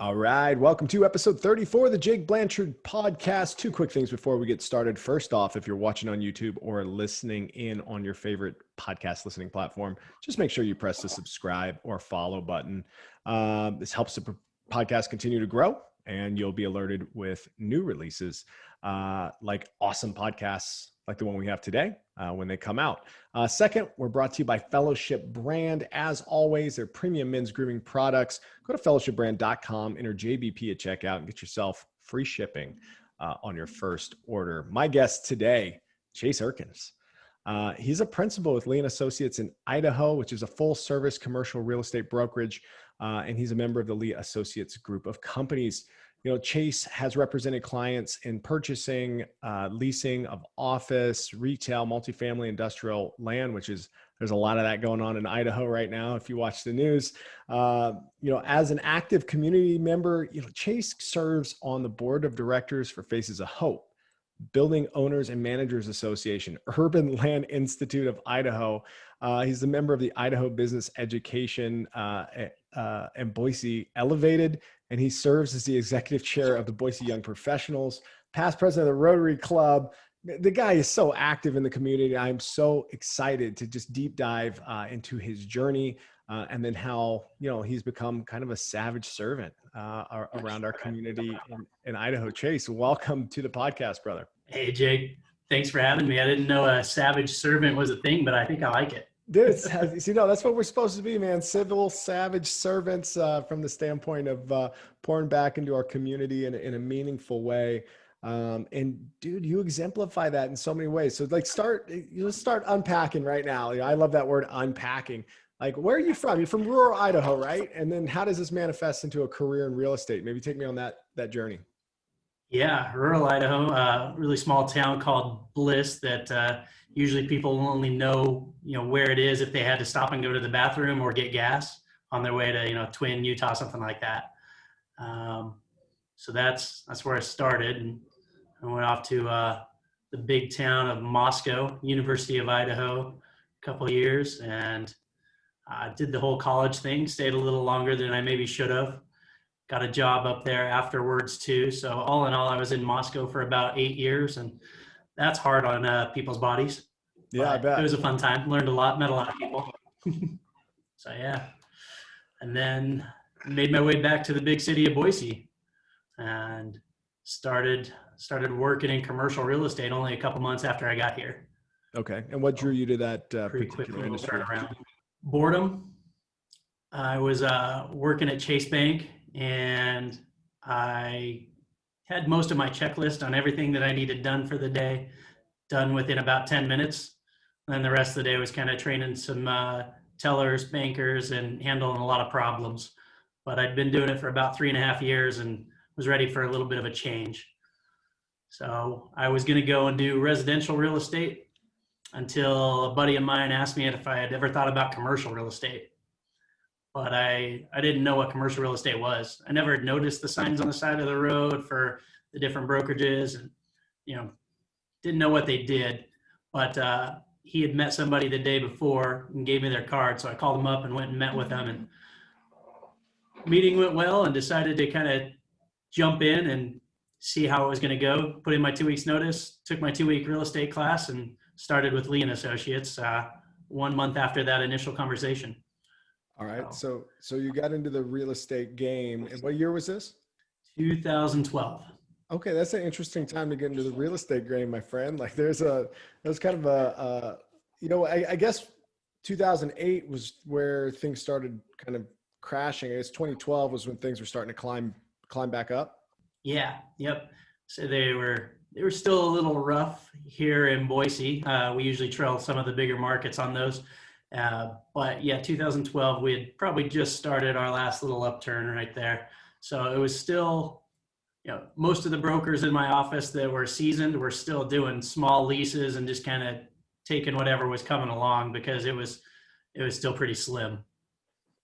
All right. Welcome to episode 34 of the Jake Blanchard podcast. Two quick things before we get started. First off, if you're watching on YouTube or listening in on your favorite podcast listening platform, just make sure you press the subscribe or follow button. This helps the podcast continue to grow, and you'll be alerted with new releases like awesome podcasts like the one we have today when they come out. Second, we're brought to you by Fellowship Brand. As always, they're premium men's grooming products. Go to fellowshipbrand.com, enter JBP at checkout, and get yourself free shipping on your first order. My guest today, Chase Erkins. He's a principal with Lee & Associates in Idaho, which is a full-service commercial real estate brokerage, and he's a member of the Lee Associates group of companies. You know, Chase has represented clients in purchasing, leasing of office, retail, multifamily, industrial land, there's a lot of that going on in Idaho right now. If you watch the news, as an active community member, Chase serves on the board of directors for Faces of Hope, Building Owners and Managers Association, Urban Land Institute of Idaho. He's a member of the Idaho Business Education and Boise Elevated, and he serves as the executive chair of the Boise Young Professionals, past president of the Rotary Club. The guy is so active in the community. I'm so excited to just deep dive into his journey and then how, he's become kind of a savage servant around our community in Idaho. Chase, welcome to the podcast, brother. Hey, Jake. Thanks for having me. I didn't know a savage servant was a thing, but I think I like it. Dude, that's what we're supposed to be, man. Civil, savage servants from the standpoint of pouring back into our community in a meaningful way. And dude, you exemplify that in so many ways. So let's start unpacking right now. I love that word, unpacking. Like, where are you from? You're from rural Idaho, right? And then how does this manifest into a career in real estate? Maybe take me on that journey. Yeah, rural Idaho, a really small town called Bliss that usually people will only know, where it is if they had to stop and go to the bathroom or get gas on their way to, Twin, Utah, something like that. So that's where I started. And I went off to the big town of Moscow, University of Idaho, a couple of years, and did the whole college thing, stayed a little longer than I maybe should have. Got a job up there afterwards too. So all in all, I was in Moscow for about 8 years, and that's hard on people's bodies. Yeah, but I bet. It was a fun time. Learned a lot, met a lot of people. So yeah. And then made my way back to the big city of Boise and started working in commercial real estate only a couple months after I got here. Okay. And what drew you to that particular industry? Boredom. I was working at Chase Bank, and I had most of my checklist on everything that I needed done for the day done within about 10 minutes. And then the rest of the day was kind of training some tellers, bankers, and handling a lot of problems. But I'd been doing it for about 3.5 years and was ready for a little bit of a change. So I was going to go and do residential real estate until a buddy of mine asked me if I had ever thought about commercial real estate. But I didn't know what commercial real estate was. I never noticed the signs on the side of the road for the different brokerages, and didn't know what they did. But he had met somebody the day before and gave me their card, so I called him up and went and met with them. And meeting went well, and decided to kind of jump in and see how it was going to go. Put in my 2 weeks notice, took my 2-week real estate class, and started with Lee & Associates 1 month after that initial conversation. All right. So you got into the real estate game. And what year was this? 2012. Okay. That's an interesting time to get into the real estate game, my friend. Like there's kind of I guess 2008 was where things started kind of crashing. I guess 2012 was when things were starting to climb back up. Yeah. Yep. So they were still a little rough here in Boise. We usually trail some of the bigger markets on those. But yeah, 2012, we had probably just started our last little upturn right there. So it was still, most of the brokers in my office that were seasoned were still doing small leases and just kind of taking whatever was coming along because it was still pretty slim.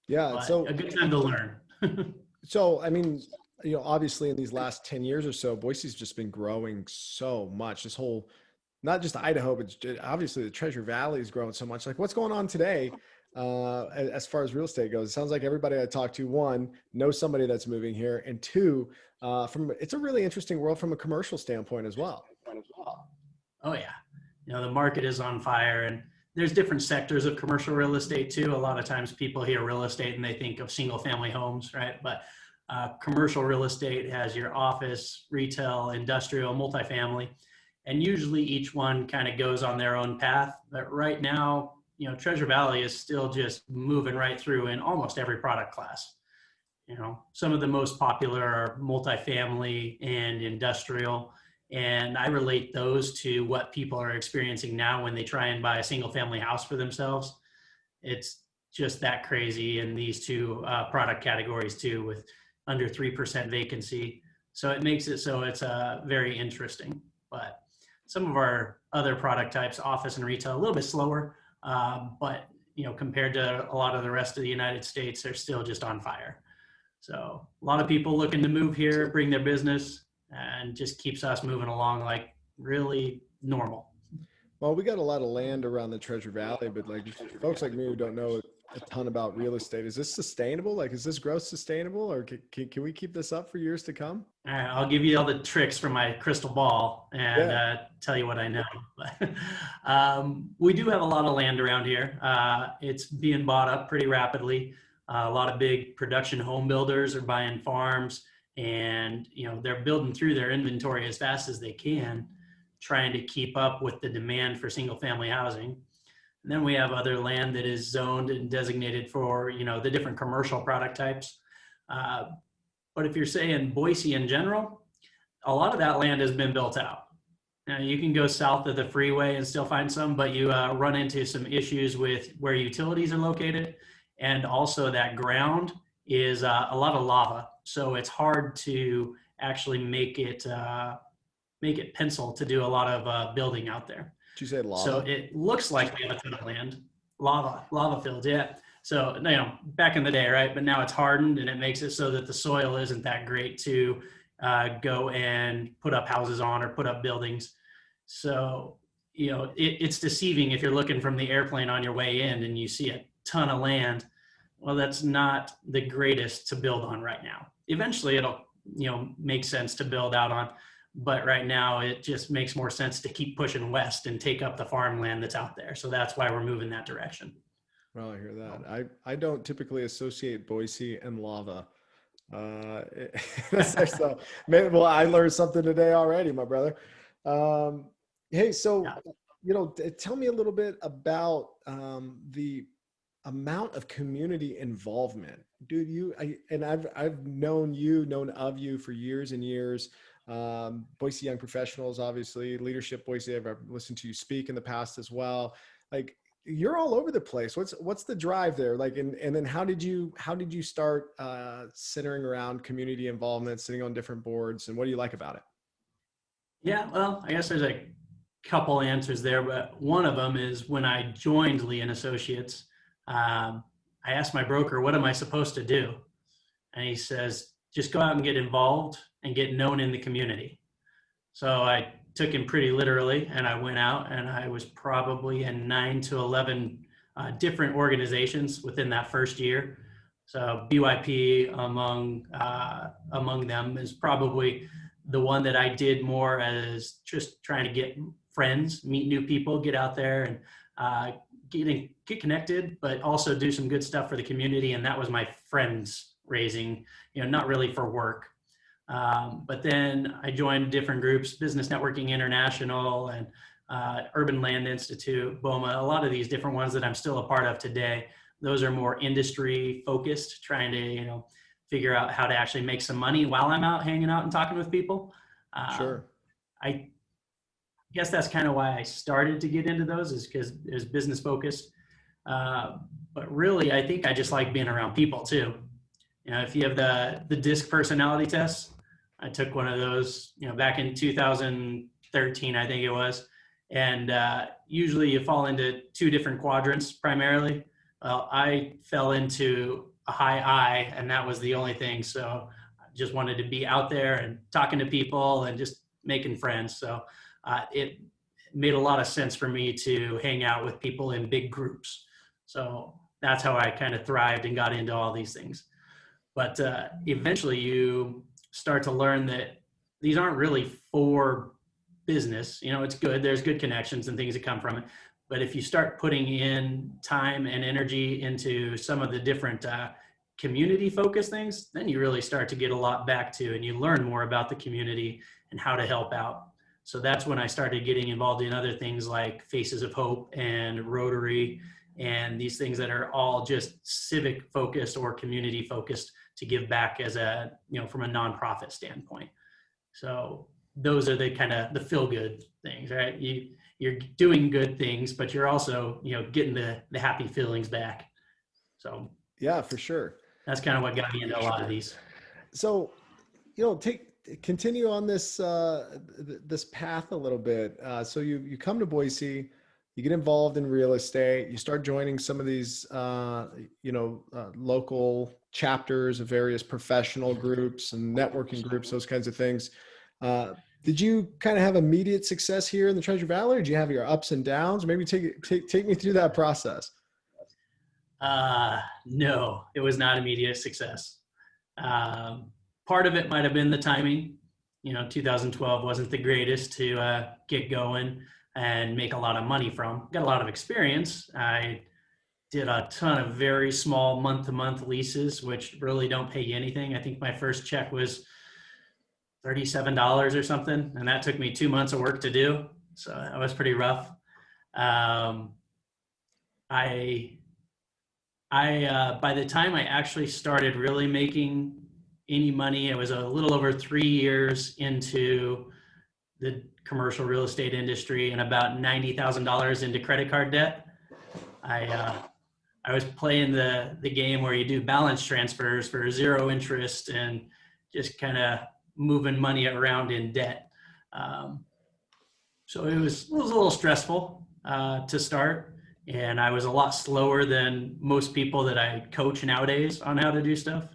Yeah. But so a good time to learn. So, I mean, obviously in these last 10 years or so, Boise's just been growing so much. This whole, not just Idaho, but obviously the Treasure Valley is growing so much. Like, what's going on today as far as real estate goes? It sounds like everybody I talk to, one, knows somebody that's moving here, and two, it's a really interesting world from a commercial standpoint as well. Oh yeah, the market is on fire, and there's different sectors of commercial real estate too. A lot of times people hear real estate and they think of single family homes, right? But commercial real estate has your office, retail, industrial, multifamily, and usually each one kind of goes on their own path. But right now, Treasure Valley is still just moving right through in almost every product class. Some of the most popular are multifamily and industrial. And I relate those to what people are experiencing now when they try and buy a single family house for themselves. It's just that crazy in these two product categories too, with under 3% vacancy. So it makes it so it's very interesting. But some of our other product types, office and retail, a little bit slower, but compared to a lot of the rest of the United States, they're still just on fire. So a lot of people looking to move here, bring their business, and just keeps us moving along like really normal. Well, we got a lot of land around the Treasure Valley, but like folks like me who don't know a ton about real estate, is this sustainable? Like, is this growth sustainable, or can we keep this up for years to come? I'll give you all the tricks from my crystal ball and tell you what I know. We do have a lot of land around here. It's being bought up pretty rapidly. A lot of big production home builders are buying farms, and they're building through their inventory as fast as they can, trying to keep up with the demand for single family housing. And then we have other land that is zoned and designated for the different commercial product types. But if you're saying Boise in general, a lot of that land has been built out. Now you can go south of the freeway and still find some, but you run into some issues with where utilities are located, and also that ground is a lot of lava, so it's hard to actually make it pencil to do a lot of building out there. Did you say lava? So it looks like we have a ton of land, lava filled, yeah. So back in the day, right? But now it's hardened, and it makes it so that the soil isn't that great to go and put up houses on or put up buildings. So it's deceiving if you're looking from the airplane on your way in and you see a ton of land. Well, that's not the greatest to build on right now. Eventually it'll make sense to build out on, but right now it just makes more sense to keep pushing west and take up the farmland that's out there. So that's why we're moving that direction. Well, I hear that. I don't typically associate Boise and lava. So maybe, well, I learned something today already, my brother. Hey, so tell me a little bit about the amount of community involvement, dude. I've known of you for years and years. Boise Young Professionals, obviously, Leadership Boise. I've listened to you speak in the past as well. Like, you're all over the place. What's the drive there? Like, and then how did you start centering around community involvement, sitting on different boards, and what do you like about it? Yeah, well, I guess there's a couple answers there, but one of them is when I joined Lee and Associates, I asked my broker, what am I supposed to do? And he says, just go out and get involved and get known in the community. So I took him pretty literally, and I went out, and I was probably in 9 to 11 different organizations within that first year. So BYP among them is probably the one that I did more as just trying to get friends, meet new people, get out there and get connected, but also do some good stuff for the community. And that was my friends raising, not really for work. But then I joined different groups, Business Networking International and Urban Land Institute, BOMA, a lot of these different ones that I'm still a part of today. Those are more industry focused, trying to, figure out how to actually make some money while I'm out hanging out and talking with people. Sure. I guess that's kind of why I started to get into those, is because it was business focused. But really, I think I just like being around people too. If you have the DISC personality test, I took one of those, back in 2013, I think it was. And usually you fall into two different quadrants primarily. Well, I fell into a high I, and that was the only thing. So I just wanted to be out there and talking to people and just making friends. So it made a lot of sense for me to hang out with people in big groups. So that's how I kind of thrived and got into all these things. But eventually you start to learn that these aren't really for business. You know, it's good. There's good connections and things that come from it. But if you start putting in time and energy into some of the different community focused things, then you really start to get a lot back to, and you learn more about the community and how to help out. So that's when I started getting involved in other things like Faces of Hope and Rotary and these things that are all just civic focused or community focused to give back as a, you know, from a nonprofit standpoint. So those are the kind of the feel good things, right? You're doing good things, but you're also, you know, getting the happy feelings back. So Yeah, for sure. that's kind of what got me into a lot of these. So, continue on this this path a little bit. So you come to Boise, you get involved in real estate, you start joining some of these local chapters of various professional groups and networking groups, those kinds of things. Did you kind of have immediate success here in the Treasure Valley, or did you have your ups and downs? Maybe take me through that process. No, it was not immediate success. Part of it might have been the timing. You know, 2012 wasn't the greatest to get going and make a lot of money from. Got a lot of experience. I did a ton of very small month-to-month leases, which really don't pay you anything. I think my first check was $37 or something, and that took me 2 months of work to do. So that was pretty rough. By the time I actually started really making any money, it was a little over 3 years into the commercial real estate industry and about $90,000 into credit card debt. I was playing the game where you do balance transfers for zero interest and just kind of moving money around in debt. So it was a little stressful to start. And I was a lot slower than most people that I coach nowadays on how to do stuff.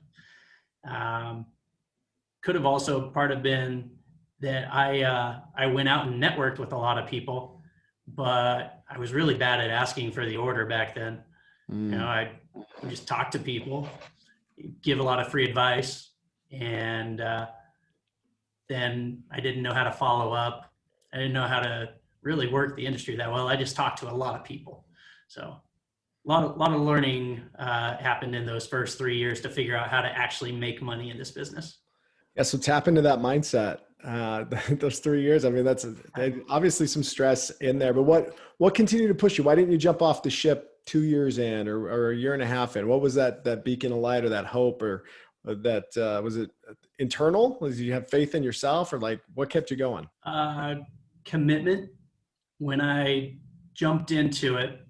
Could have also part of been that I went out and networked with a lot of people, but I was really bad at asking for the order back then. You know, I just talk to people, give a lot of free advice, and then I didn't know how to follow up. I didn't know how to really work the industry that well. I just talked to a lot of people. So a lot of learning happened in those first 3 years to figure out how to actually make money in this business. Yeah, so tap into that mindset. Those 3 years. I mean, that's obviously some stress in there. But what continued to push you? Why didn't you jump off the ship 2 years in, or a year and a half in? What was that beacon of light, or that hope, or that was it internal? Did you have faith in yourself, or like what kept you going? Commitment. When I jumped into it,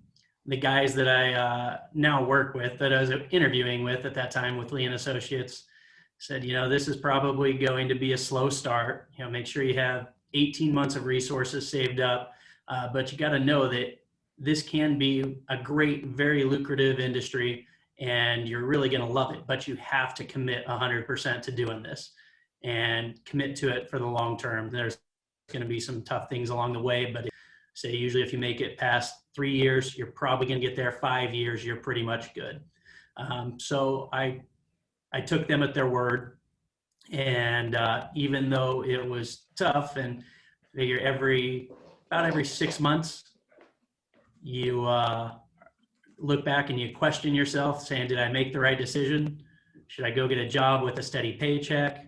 the guys that I now work with, that I was interviewing with at that time with Lee and Associates, said, you know, this is probably going to be a slow start. You know, make sure you have 18 months of resources saved up, but you got to know that this can be a great, very lucrative industry, and you're really going to love it. But you have to commit 100% to doing this, and commit to it for the long term. There's going to be some tough things along the way, but say usually if you make it past 3 years, you're probably going to get there. 5 years, you're pretty much good. So I took them at their word, and even though it was tough, and figure about every 6 months, you look back and you question yourself, saying, did I make the right decision? Should I go get a job with a steady paycheck?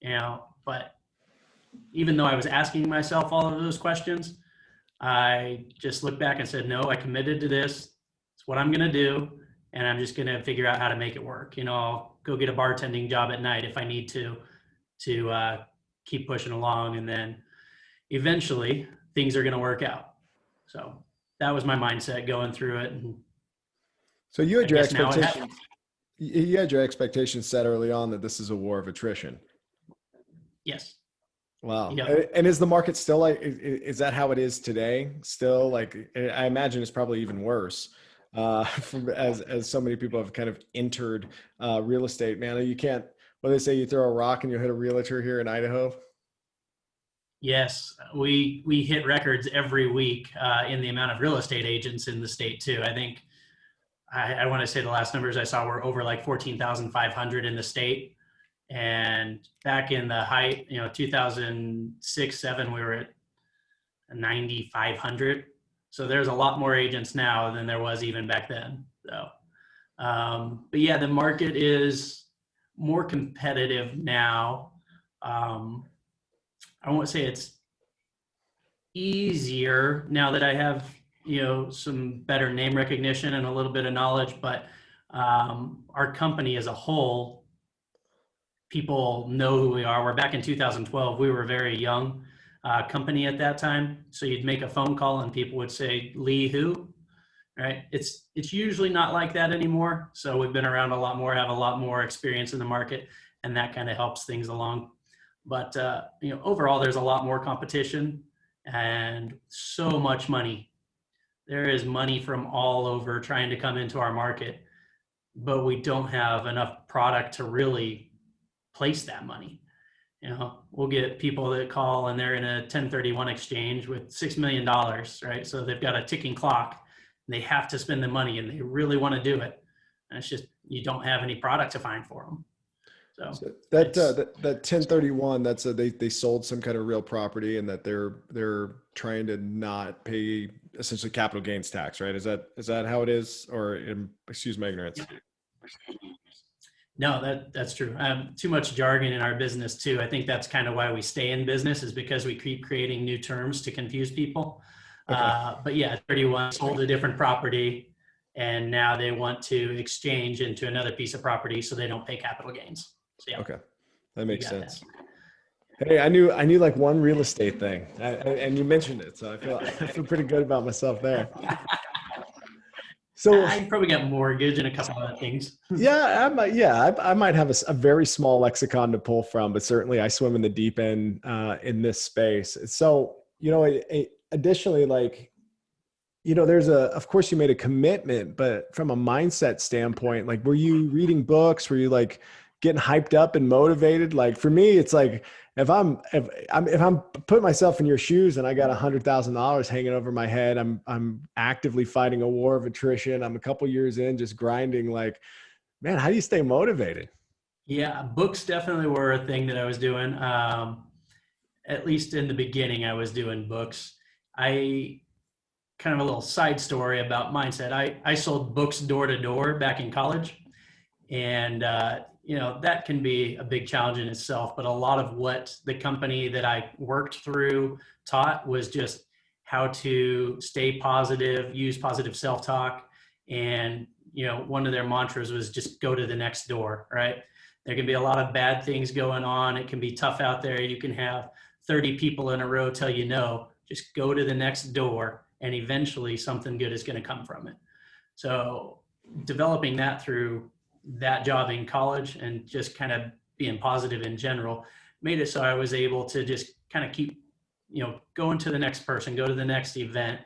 You know, but even though I was asking myself all of those questions, I just looked back and said, no, I committed to this. It's what I'm going to do. And I'm just going to figure out how to make it work. You know, I'll go get a bartending job at night if I need to keep pushing along. And then eventually things are going to work out. So that was my mindset going through it. And so you had your expectations. You had your expectations set early on that this is a war of attrition. Yes. Wow. Yep. And is the market still like, is that how it is today? Still, like, I imagine it's probably even worse as so many people have kind of entered real estate, man. You can't, what they say, you throw a rock and you'll hit a realtor here in Idaho. Yes, we hit records every week in the amount of real estate agents in the state too. I think I want to say the last numbers I saw were over like 14,500 in the state. And back in the height, 2006, 7, we were at 9,500. So there's a lot more agents now than there was even back then. So, but yeah, the market is more competitive now. I won't say it's easier now that I have, some better name recognition and a little bit of knowledge, but our company as a whole, people know who we are. We're back in 2012. We were a very young company at that time. So you'd make a phone call and people would say, Lee who? Right? It's usually not like that anymore. So we've been around a lot more, have a lot more experience in the market, and that kind of helps things along. But overall, there's a lot more competition and so much money. There is money from all over trying to come into our market, but we don't have enough product to really place that money. We'll get people that call and they're in a 1031 exchange with $6 million, right? So they've got a ticking clock and they have to spend the money and they really want to do it. And it's just, you don't have any product to find for them. So that 1031, that's they sold some kind of real property and that they're trying to not pay essentially capital gains tax, right? Is that how it is? Or excuse my ignorance. No, that's true. Too much jargon in our business too. I think that's kind of why we stay in business, is because we keep creating new terms to confuse people. Okay. But yeah, 31 sold a different property and now they want to exchange into another piece of property so they don't pay capital gains. So, yeah. Okay. That makes sense. That. Hey, I knew like one real estate thing and you mentioned it. So I feel pretty good about myself there. So I probably got mortgage and a couple other things. Yeah, I might have a very small lexicon to pull from, but certainly I swim in the deep end in this space. So, additionally, like, of course you made a commitment, but from a mindset standpoint, like, were you reading books? Were you like getting hyped up and motivated? Like for me, it's like, if I'm putting myself in your shoes and I got $100,000 hanging over my head, I'm actively fighting a war of attrition. I'm a couple years in, just grinding. Like, man, how do you stay motivated? Yeah, books definitely were a thing that I was doing. At least in the beginning, I was doing books. I kind of a little side story about mindset. I sold books door to door back in college, and that can be a big challenge in itself, but a lot of what the company that I worked through taught was just how to stay positive, use positive self-talk. And, one of their mantras was just go to the next door, right? There can be a lot of bad things going on. It can be tough out there. You can have 30 people in a row tell you no, just go to the next door and eventually something good is going to come from it. So developing that through that job in college and just kind of being positive in general made it so I was able to just kind of keep, going to the next person, go to the next event,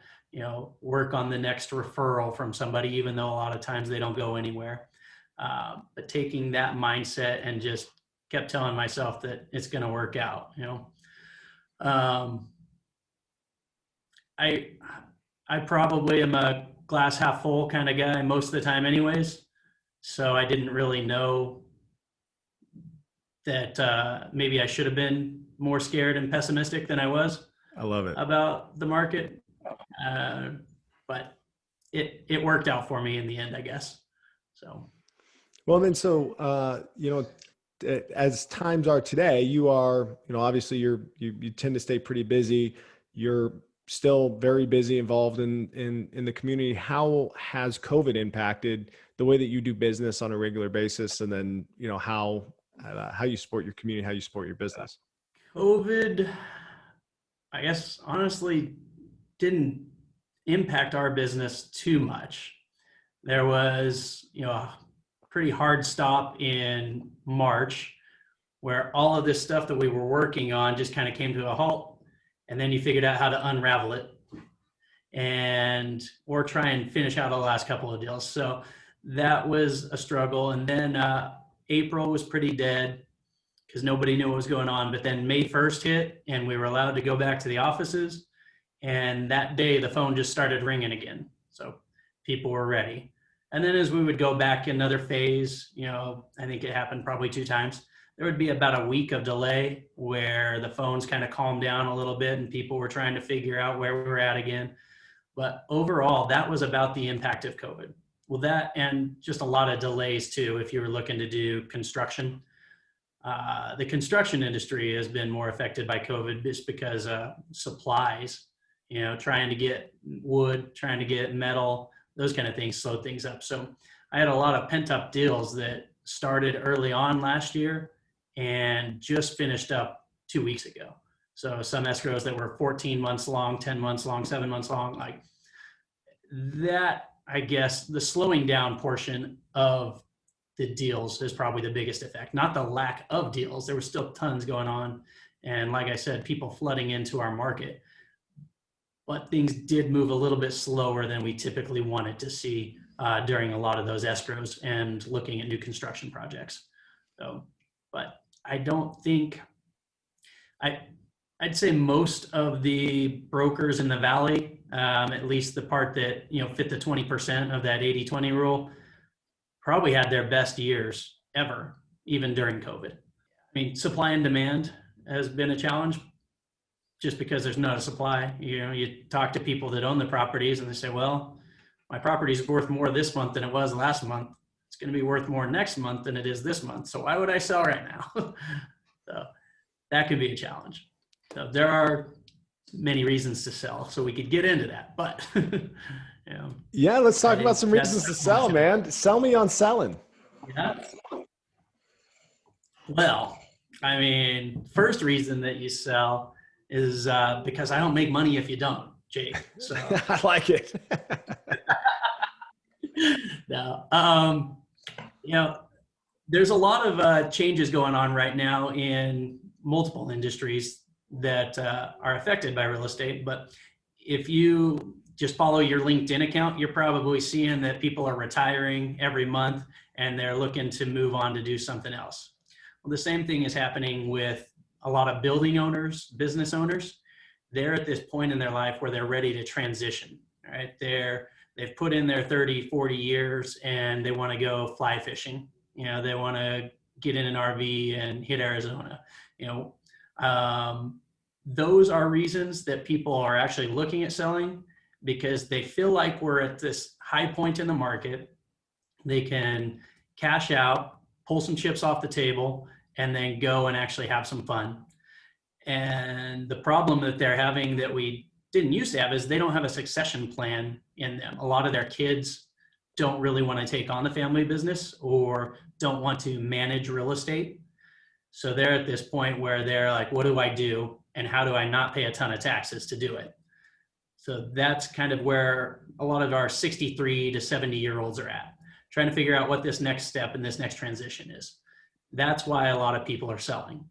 work on the next referral from somebody, even though a lot of times they don't go anywhere. But taking that mindset and just kept telling myself that it's going to work out, I probably am a glass half full kind of guy most of the time anyways. So I didn't really know that maybe I should have been more scared and pessimistic than I was. I love it. About the market. But it worked out for me in the end, I guess. So. Well, then, as times are today, you are, obviously you tend to stay pretty busy. You're still very busy, involved in the community. How has COVID impacted the way that you do business on a regular basis? And then, how you support your community, how you support your business? COVID, I guess, honestly, didn't impact our business too much. There was, a pretty hard stop in March where all of this stuff that we were working on just kind of came to a halt. And then you figured out how to unravel it or try and finish out the last couple of deals. So that was a struggle. And then April was pretty dead because nobody knew what was going on. But then May 1st hit and we were allowed to go back to the offices. And that day the phone just started ringing again. So people were ready. And then as we would go back another phase, I think it happened probably 2 times. There would be about a week of delay where the phones kind of calmed down a little bit and people were trying to figure out where we were at again. But overall, that was about the impact of COVID. Well, that and just a lot of delays too, if you were looking to do construction. The construction industry has been more affected by COVID just because supplies, trying to get wood, trying to get metal, those kind of things slowed things up. So I had a lot of pent up deals that started early on last year and just finished up 2 weeks ago. So some escrows that were 14 months long, 10 months long, 7 months long, like that, I guess the slowing down portion of the deals is probably the biggest effect, not the lack of deals. There were still tons going on. And like I said, people flooding into our market, but things did move a little bit slower than we typically wanted to see during a lot of those escrows and looking at new construction projects. So, but I don't think, I'd say most of the brokers in the Valley, at least the part that, fit the 20% of that 80-20 rule, probably had their best years ever, even during COVID. I mean, supply and demand has been a challenge just because there's not a supply. You talk to people that own the properties and they say, well, my property is worth more this month than it was last month. It's going to be worth more next month than it is this month. So why would I sell right now? So that could be a challenge. So there are many reasons to sell. So we could get into that, but yeah, let's talk about some reasons to sell, man. Sell me on selling. Yeah. Well, I mean, first reason that you sell is because I don't make money if you don't, Jake. So I like it. No, there's a lot of changes going on right now in multiple industries that are affected by real estate. But if you just follow your LinkedIn account, you're probably seeing that people are retiring every month and they're looking to move on to do something else. Well, the same thing is happening with a lot of building owners, business owners. They're at this point in their life where they're ready to transition, right? They've put in their 30, 40 years and they want to go fly fishing. They want to get in an RV and hit Arizona. Those are reasons that people are actually looking at selling, because they feel like we're at this high point in the market. They can cash out, pull some chips off the table, and then go and actually have some fun. And the problem that they're having that we didn't used to have is they don't have a succession plan in them. A lot of their kids don't really want to take on the family business or don't want to manage real estate. So they're at this point where they're like, what do I do? And how do I not pay a ton of taxes to do it? So that's kind of where a lot of our 63 to 70-year-olds are at, trying to figure out what this next step and this next transition is. That's why a lot of people are selling.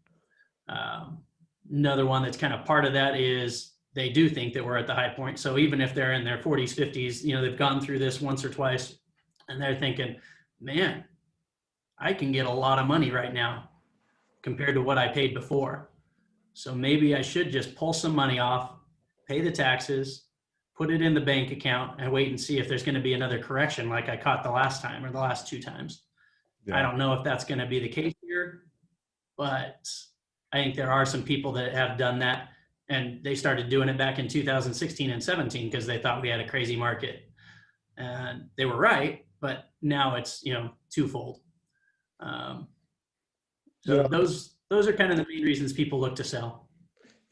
Another one that's kind of part of that is they do think that we're at the high point. So even if they're in their 40s, 50s, they've gone through this once or twice and they're thinking, man, I can get a lot of money right now compared to what I paid before. So maybe I should just pull some money off, pay the taxes, put it in the bank account, and wait and see if there's going to be another correction like I caught the last time or the last 2 times. Yeah. I don't know if that's going to be the case here, but I think there are some people that have done that, and they started doing it back in 2016 and 17 because they thought we had a crazy market. And they were right, but now it's, twofold. Those are kind of the main reasons people look to sell.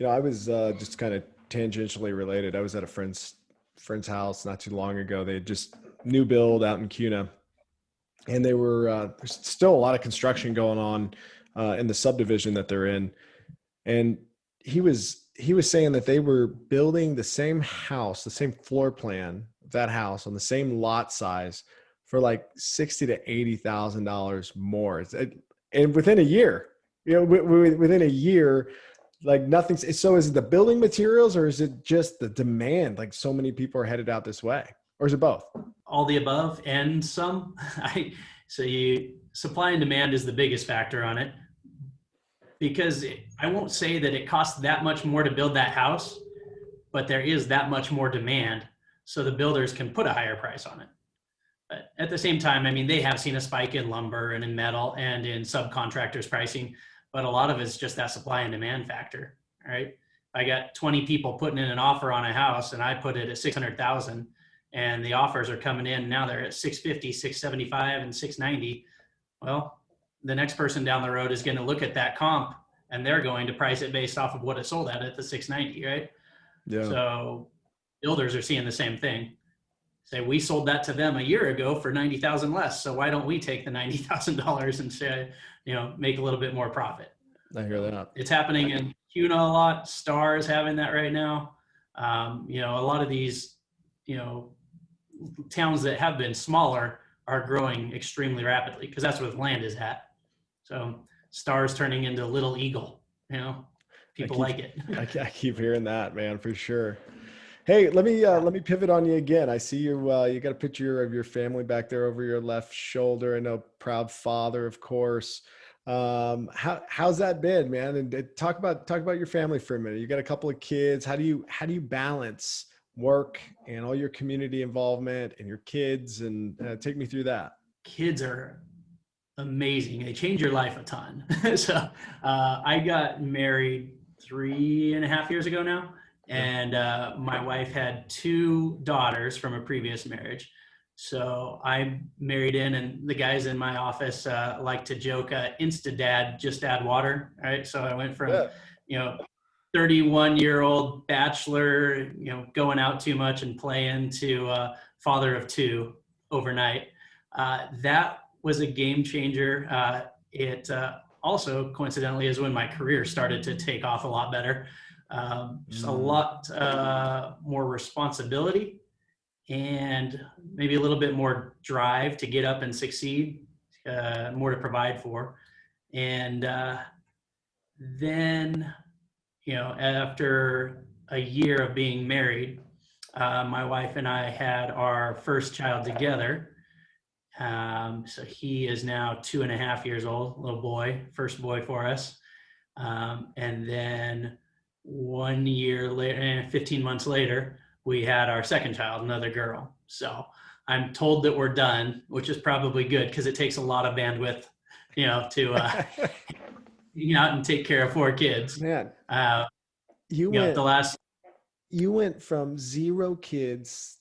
I was just kind of tangentially related. I was at a friend's house not too long ago. They had just new build out in Cuna, and they were there's still a lot of construction going on in the subdivision that they're in. And he was saying that they were building the same house, the same floor plan of that house on the same lot size for like $60,000 to $80,000 more. And within a year, within a year, like nothing's. So is it the building materials or is it just the demand? Like so many people are headed out this way, or is it both? All the above and some. Supply and demand is the biggest factor on it, because I won't say that it costs that much more to build that house, but there is that much more demand. So the builders can put a higher price on it. But at the same time, I mean, they have seen a spike in lumber and in metal and in subcontractors pricing, but a lot of it's just that supply and demand factor, right? I got 20 people putting in an offer on a house and I put it at 600,000 and the offers are coming in. Now they're at 650, 675 and 690. Well, the next person down the road is going to look at that comp and they're going to price it based off of what it sold at the 690, right? Yeah. So builders are seeing the same thing. Say we sold that to them a year ago for 90,000 less. So why don't we take the $90,000 and say, make a little bit more profit? I hear that. It's happening in CUNA a lot. Star is having that right now. A lot of these, towns that have been smaller are growing extremely rapidly because that's where the land is at. So Star's turning into Little Eagle, people like it. I keep hearing that, man, for sure. Hey, let me pivot on you again. I see you got a picture of your family back there over your left shoulder. I know, proud father, of course. How's that been, man? And talk about your family for a minute. You got a couple of kids. How do you balance work and all your community involvement and your kids? And take me through that. Kids are amazing. They change your life a ton. So I got married 3.5 years ago now. And my wife had 2 daughters from a previous marriage. So I married in, and the guys in my office like to joke, Insta-dad, just add water, right? So I went from, 31-year-old bachelor, going out too much and playing to father of 2 overnight. That was a game changer. It also, coincidentally, is when my career started to take off a lot better. Just a lot more responsibility and maybe a little bit more drive to get up and succeed, more to provide for. And then, after a year of being married, my wife and I had our first child together. So he is now 2.5 years old, little boy, first boy for us. And then 1 year later, 15 months later, we had our second child, another girl. So I'm told that we're done, which is probably good because it takes a lot of bandwidth, to hang out and take care of 4 kids. Man, you went from 0 kids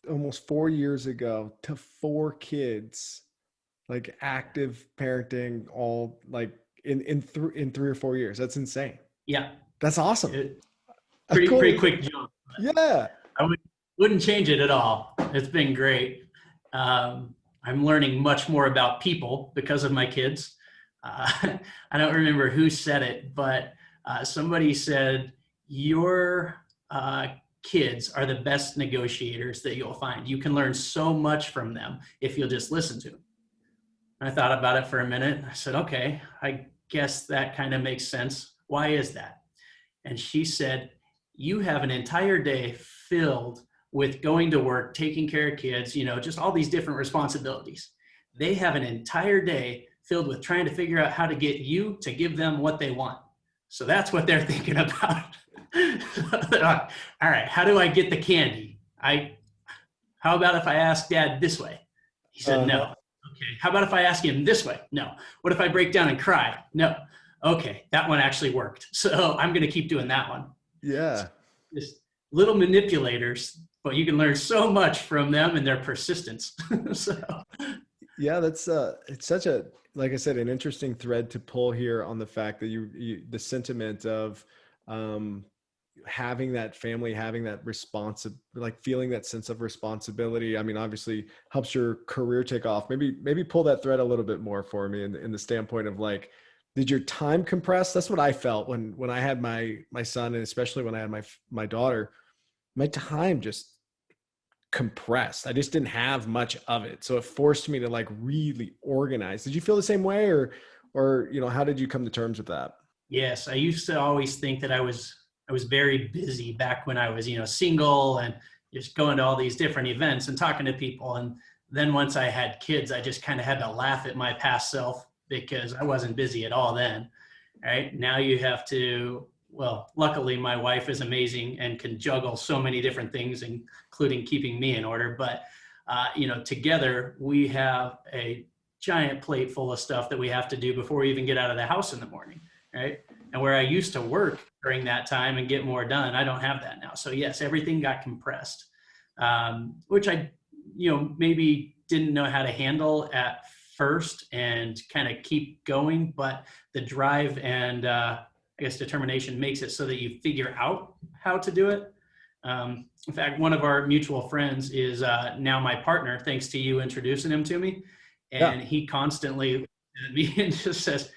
almost 4 years ago to 4 kids, like active parenting, all like in 3 or 4 years. That's insane. Yeah. That's awesome. Pretty quick jump. Yeah. I wouldn't change it at all. It's been great. I'm learning much more about people because of my kids. I don't remember who said it, but somebody said, your kids are the best negotiators that you'll find. You can learn so much from them if you'll just listen to them. I thought about it for a minute. I said, okay, I guess that kind of makes sense. Why is that? And she said, you have an entire day filled with going to work, taking care of kids, just all these different responsibilities. They have an entire day filled with trying to figure out how to get you to give them what they want. So that's what they're thinking about. They're like, all right, how do I get the candy? How about if I ask Dad this way? He said, no. Okay. How about if I ask him this way? No. What if I break down and cry? No. Okay, that one actually worked. So I'm going to keep doing that one. Yeah. Just little manipulators, but you can learn so much from them and their persistence. So. Yeah, that's it's such a, like I said, an interesting thread to pull here on the fact that the sentiment of having that family, having that feeling that sense of responsibility. I mean, obviously helps your career take off. Maybe pull that thread a little bit more for me in the standpoint of like, did your time compress? That's what I felt when I had my son, and especially when I had my daughter. My time just compressed. I just didn't have much of it, so it forced me to like really organize. Did you feel the same way, or how did you come to terms with that? Yes, I used to always think that I was very busy back when I was single and just going to all these different events and talking to people. And then once I had kids, I just kind of had to laugh at my past self, because I wasn't busy at all then, right? Now you have to, well, luckily my wife is amazing and can juggle so many different things, including keeping me in order. But together we have a giant plate full of stuff that we have to do before we even get out of the house in the morning, right? And where I used to work during that time and get more done, I don't have that now. So yes, everything got compressed, which I, maybe didn't know how to handle at first and kind of keep going. But the drive and I guess determination makes it so that you figure out how to do it. In fact, one of our mutual friends is now my partner, thanks to you introducing him to me. And he constantly looks at me and just says,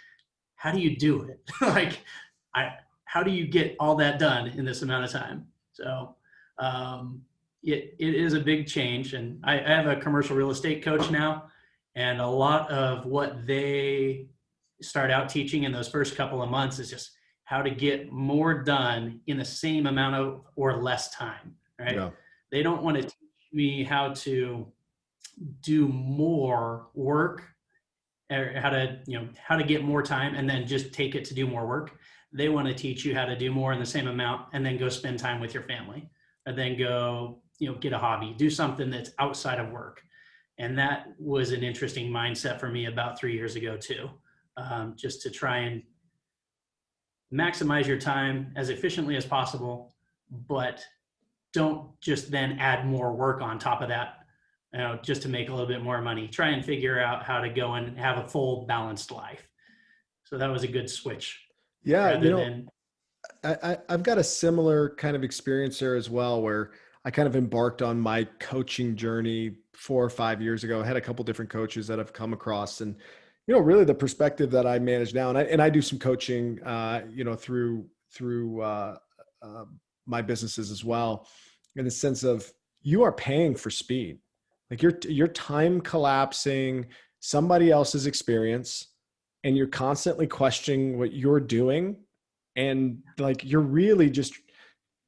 how do you do it? How do you get all that done in this amount of time? So it is a big change. And I have a commercial real estate coach now, and a lot of what they start out teaching in those first couple of months is just how to get more done in the same amount of or less time, right? Yeah. They don't want to teach me how to do more work, or how to get more time and then just take it to do more work. They want to teach you how to do more in the same amount and then go spend time with your family, and then go, get a hobby, do something that's outside of work. And that was an interesting mindset for me about 3 years ago too, just to try and maximize your time as efficiently as possible, but don't just then add more work on top of that, just to make a little bit more money. Try and figure out how to go and have a full balanced life. So that was a good switch. Yeah. I've got a similar kind of experience there as well, where I kind of embarked on my coaching journey 4 or 5 years ago. I had a couple different coaches that I've come across, and, really the perspective that I manage now, and I do some coaching, through my businesses as well, in the sense of, you are paying for speed. Like you're time collapsing somebody else's experience, and you're constantly questioning what you're doing. And like, you're really just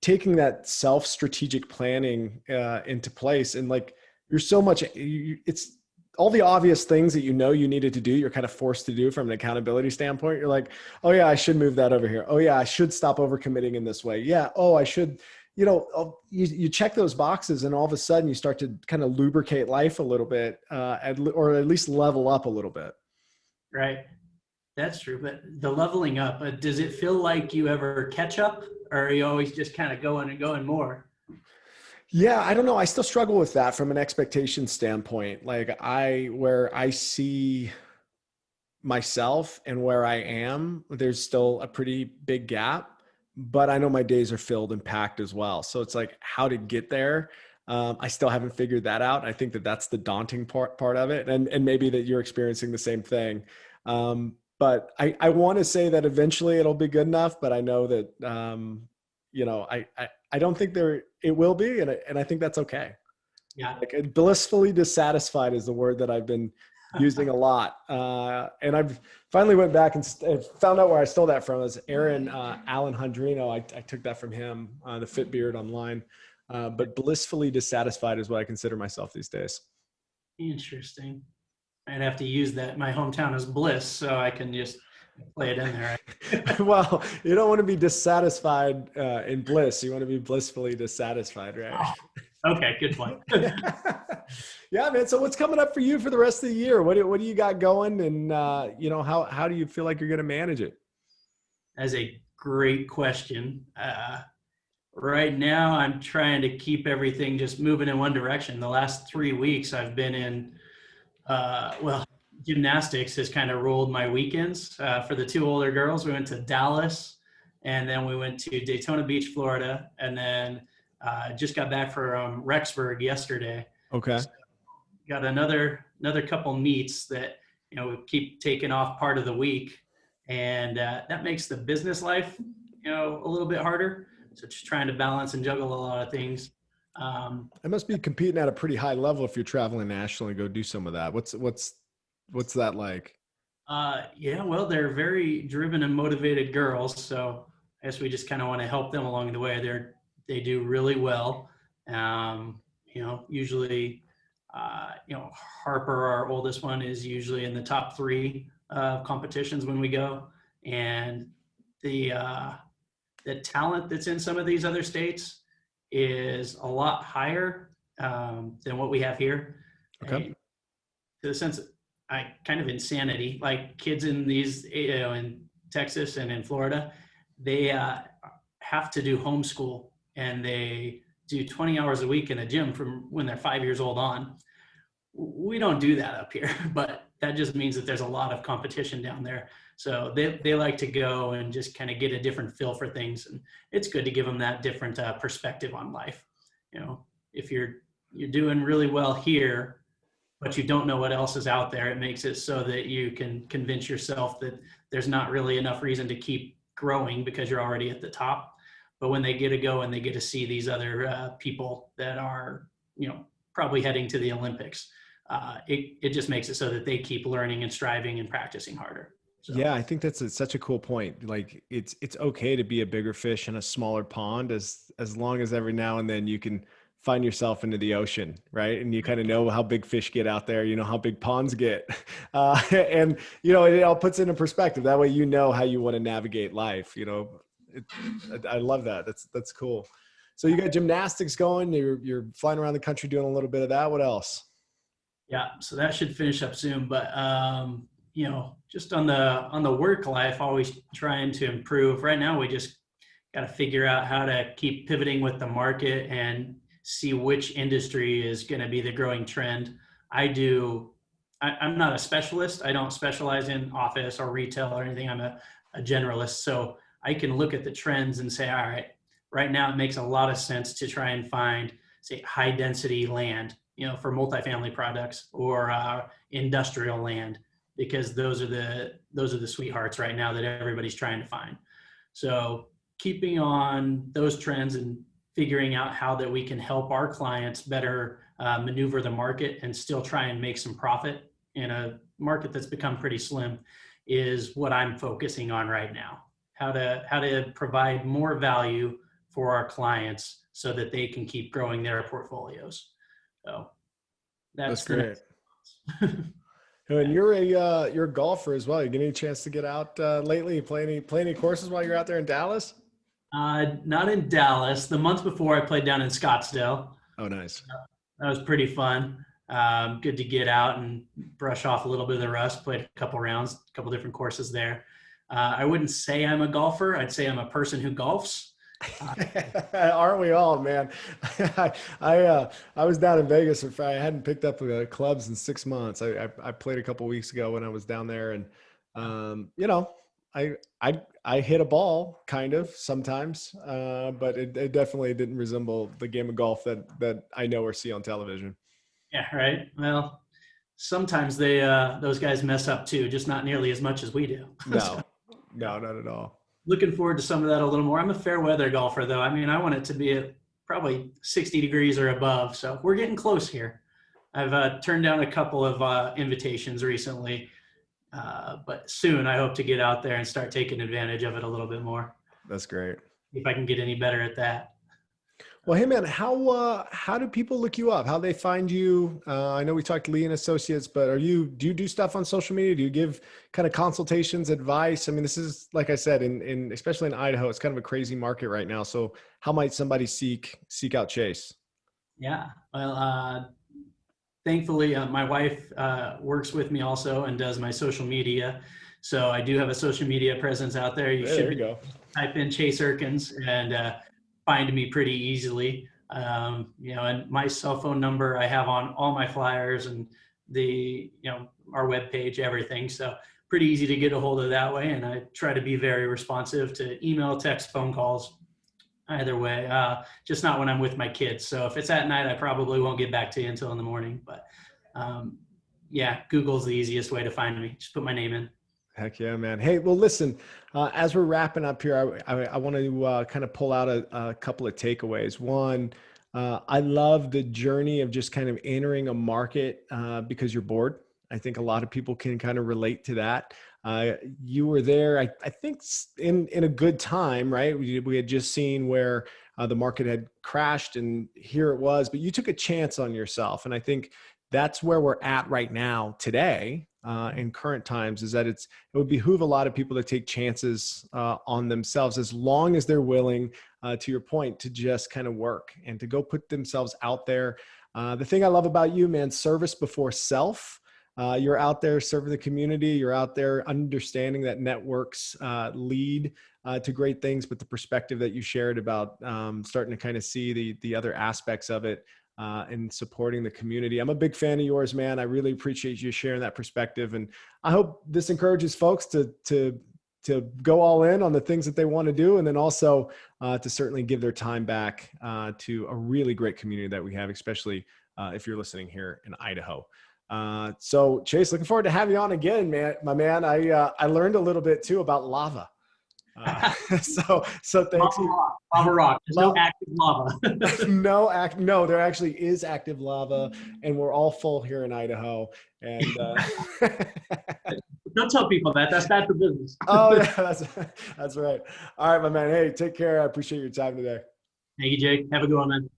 taking that self-strategic planning into place. And like, you're so much, it's all the obvious things that you needed to do, you're kind of forced to do from an accountability standpoint. You're like, oh yeah, I should move that over here. Oh yeah, I should stop overcommitting in this way. Yeah. Oh, I should, you check those boxes, and all of a sudden you start to kind of lubricate life a little bit, or at least level up a little bit. Right. That's true. But the leveling up, does it feel like you ever catch up, or are you always just kind of going and going more? Yeah, I don't know. I still struggle with that from an expectation standpoint. Like where I see myself and where I am, there's still a pretty big gap, but I know my days are filled and packed as well. So it's like, how to get there. I still haven't figured that out. I think that that's the daunting part of it. And maybe that you're experiencing the same thing. But I want to say that eventually it'll be good enough, but I know that, I don't think it will be. And I think that's okay. Yeah. Like, blissfully dissatisfied is the word that I've been using a lot. And I've finally went back and found out where I stole that from. It was Alan Hundrino. I took that from him, the Fit Beard online. But blissfully dissatisfied is what I consider myself these days. Interesting. I'd have to use that. My hometown is Bliss, so I can just play it in there. Well, you don't want to be dissatisfied in bliss. You want to be blissfully dissatisfied, right? Oh, okay, good point. Yeah, man. So what's coming up for you for the rest of the year? What do you got going? And, how do you feel like you're going to manage it? That's a great question. Right now, I'm trying to keep everything just moving in one direction. The last 3 weeks, I've been in, gymnastics has kind of ruled my weekends. For the 2 older girls, we went to Dallas, and then we went to Daytona Beach, Florida, and then just got back from Rexburg yesterday. Okay. So got another couple meets that, we keep taking off part of the week, and that makes the business life, a little bit harder. So just trying to balance and juggle a lot of things. I must be competing at a pretty high level if you're traveling nationally. Go do some of that. What's that like? Well, they're very driven and motivated girls. So I guess we just kind of want to help them along the way. They do really well. Usually, Harper, our oldest one, is usually in the top 3 competitions when we go. And the talent that's in some of these other states is a lot higher than what we have here. Okay. To the sense, I kind of insanity. Like kids in these, in Texas and in Florida, they have to do homeschool and they do 20 hours a week in a gym from when they're 5 years old on. We don't do that up here, but that just means that there's a lot of competition down there. So they like to go and just kind of get a different feel for things. And it's good to give them that different perspective on life. If you're doing really well here, but you don't know what else is out there, it makes it so that you can convince yourself that there's not really enough reason to keep growing because you're already at the top. But when they get to go and they get to see these other people that are, probably heading to the Olympics, it just makes it so that they keep learning and striving and practicing harder. So. Yeah, I think that's such a cool point. Like it's okay to be a bigger fish in a smaller pond as long as every now and then you can find yourself into the ocean, right? And you kind of know how big fish get out there, you know how big ponds get. And it all puts it into perspective. That way you know how you want to navigate life, I love that. That's cool. So you got gymnastics going, you're flying around the country doing a little bit of that. What else? Yeah, so that should finish up soon, but just on the work life, always trying to improve. Right now, we just got to figure out how to keep pivoting with the market and see which industry is going to be the growing trend. I'm not a specialist. I don't specialize in office or retail or anything. I'm a generalist. So I can look at the trends and say, all right now it makes a lot of sense to try and find, say, high density land, for multifamily products or industrial land, because those are the sweethearts right now that everybody's trying to find. So keeping on those trends and figuring out how that we can help our clients better maneuver the market and still try and make some profit in a market that's become pretty slim is what I'm focusing on right now. How to provide more value for our clients so that they can keep growing their portfolios. So That's the great. next. And you're a golfer as well. You get any chance to get out lately? Play any courses while you're out there in Dallas? Not in Dallas. The month before, I played down in Scottsdale. Oh, nice. That was pretty fun. Good to get out and brush off a little bit of the rust. Played a couple rounds, a couple different courses there. I wouldn't say I'm a golfer. I'd say I'm a person who golfs. Aren't we all, man? I was down in Vegas. I hadn't picked up clubs in 6 months. I played a couple weeks ago when I was down there, and I hit a ball kind of sometimes, but it definitely didn't resemble the game of golf that I know or see on television. Yeah, right. Well, sometimes those guys mess up too, just not nearly as much as we do. No, not at all. Looking forward to some of that a little more. I'm a fair weather golfer, though. I mean, I want it to be at probably 60 degrees or above. So we're getting close here. I've turned down a couple of invitations recently, but soon I hope to get out there and start taking advantage of it a little bit more. That's great. If I can get any better at that. Well, hey man, how do people look you up? How they find you? I know we talked Lee and Associates, but do you do stuff on social media? Do you give kind of consultations, advice? I mean, this is, like I said, in especially in Idaho, it's kind of a crazy market right now. So how might somebody seek out Chase? Yeah, well, thankfully, my wife works with me also and does my social media. So I do have a social media presence out there. There you go. Type in Chase Erkins and find me pretty easily. And my cell phone number I have on all my flyers and our webpage, everything. So pretty easy to get a hold of that way. And I try to be very responsive to email, text, phone calls, either way, just not when I'm with my kids. So if it's at night, I probably won't get back to you until in the morning, but Google's the easiest way to find me. Just put my name in. Heck yeah, man. Hey, well, listen, as we're wrapping up here, I want to kind of pull out a couple of takeaways. One, I love the journey of just kind of entering a market because you're bored. I think a lot of people can kind of relate to that. You were there, I think, in a good time, right? We had just seen where the market had crashed, and here it was, but you took a chance on yourself. And I think that's where we're at right now today. In current times, is that it would behoove a lot of people to take chances on themselves, as long as they're willing, to your point, to just kind of work and to go put themselves out there. The thing I love about you, man, service before self. You're out there serving the community. You're out there understanding that networks lead to great things, but the perspective that you shared about starting to kind of see the other aspects of it and supporting the community. I'm a big fan of yours, man. I really appreciate you sharing that perspective. And I hope this encourages folks to go all in on the things that they want to do. And then also to certainly give their time back to a really great community that we have, especially if you're listening here in Idaho. So Chase, looking forward to having you on again, man. My man, I learned a little bit too about lava. So thanks. Lava rock. There's no active lava. No, there actually is active lava, and we're all full here in Idaho. And don't tell people that. That's bad for business. Oh yeah, that's right. All right, my man. Hey, take care. I appreciate your time today. Thank you, Jake. Have a good one, man.